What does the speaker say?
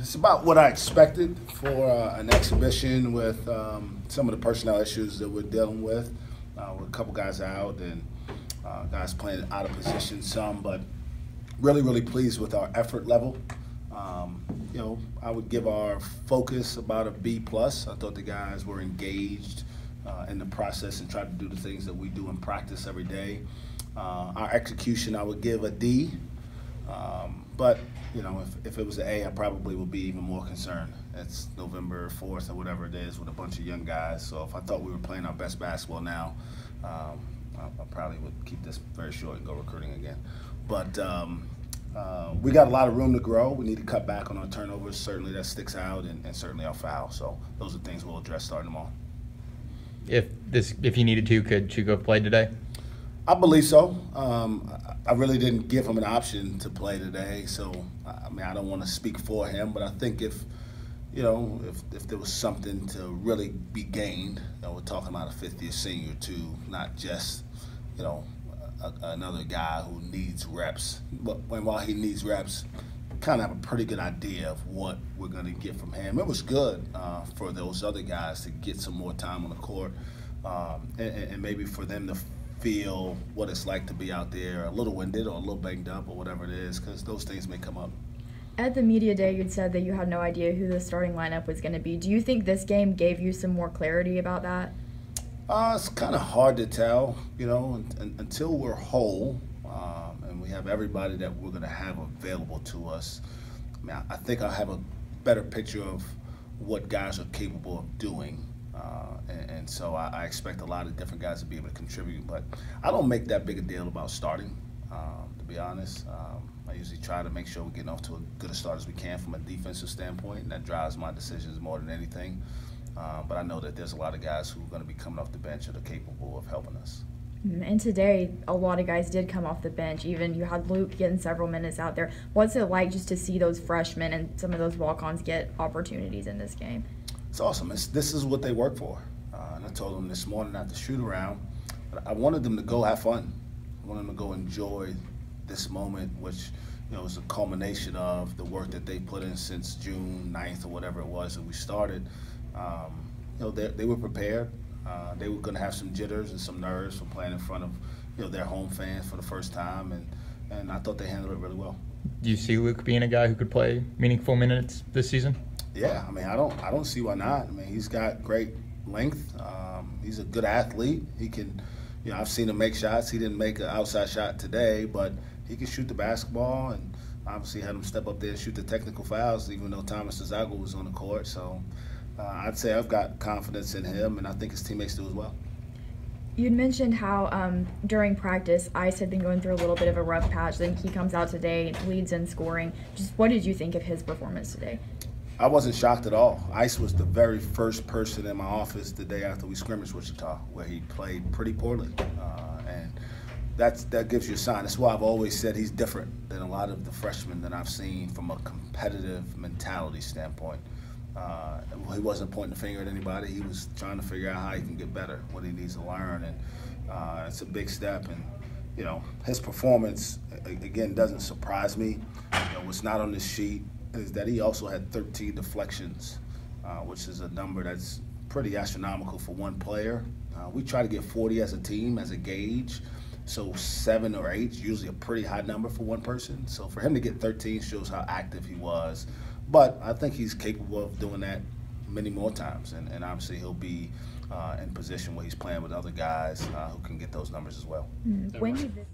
It's about what I expected for an exhibition with some of the personnel issues that we're dealing with a couple guys out and guys playing out of position some, but really pleased with our effort level. You know, I would give our focus about a B+. I thought the guys were engaged in the process and tried to do the things that we do in practice every day. Our execution, I would give a D. But, you know, if it was an A, I probably would be even more concerned. It's November 4th or whatever it is with a bunch of young guys. So if I thought we were playing our best basketball now, I probably would keep this very short and go recruiting again. But we got a lot of room to grow. We need to cut back on our turnovers. Certainly that sticks out, and certainly our fouls. So those are things we'll address starting tomorrow. If you needed to, could you go play today? I believe so. I really didn't give him an option to play today, so I mean I don't want to speak for him, but I think if there was something to really be gained, we're talking about a fifth-year senior too, not just another guy who needs reps. But while he needs reps, kind of have a pretty good idea of what we're going to get from him. It was good for those other guys to get some more time on the court, and maybe for them to feel what it's like to be out there a little winded or a little banged up or whatever it is, because those things may come up. At the media day, you'd said that you had no idea who the starting lineup was going to be. Do you think this game gave you some more clarity about that? It's kind of hard to tell, until we're whole and we have everybody that we're going to have available to us. I mean, I think I'll have a better picture of what guys are capable of doing. And so I expect a lot of different guys to be able to contribute. But I don't make that big a deal about starting, to be honest. I usually try to make sure we're getting off to as good a start as we can from a defensive standpoint, and that drives my decisions more than anything. But I know that there's a lot of guys who are going to be coming off the bench that are capable of helping us. And today, a lot of guys did come off the bench. Even you had Luke getting several minutes out there. What's it like just to see those freshmen and some of those walk-ons get opportunities in this game? It's awesome. This is what they work for. And I told them this morning at the shoot-around, I wanted them to go have fun. I wanted them to go enjoy this moment, which is a culmination of the work that they put in since June 9th or whatever it was that we started. They were prepared. They were going to have some jitters and some nerves from playing in front of their home fans for the first time, and I thought they handled it really well. Do you see Luke being a guy who could play meaningful minutes this season? Yeah, I mean, I don't see why not. I mean, he's got great length. He's a good athlete. He can, I've seen him make shots. He didn't make an outside shot today, but he can shoot the basketball, and obviously had him step up there and shoot the technical fouls, even though Thomas Zago was on the court. So I'd say I've got confidence in him, and I think his teammates do as well. You'd mentioned how during practice, Ice had been going through a little bit of a rough patch. Then he comes out today, leads in scoring. Just what did you think of his performance today? I wasn't shocked at all. Ice was the very first person in my office the day after we scrimmaged Wichita, where he played pretty poorly, and that gives you a sign. That's why I've always said he's different than a lot of the freshmen that I've seen from a competitive mentality standpoint. He wasn't pointing the finger at anybody. He was trying to figure out how he can get better, what he needs to learn, and it's a big step. And his performance again doesn't surprise me. What's not on this sheet is that he also had 13 deflections, which is a number that's pretty astronomical for one player. We try to get 40 as a team, as a gauge, so 7 or 8 is usually a pretty high number for one person. So for him to get 13 shows how active he was. But I think he's capable of doing that many more times, and obviously he'll be in position where he's playing with other guys who can get those numbers as well. When did this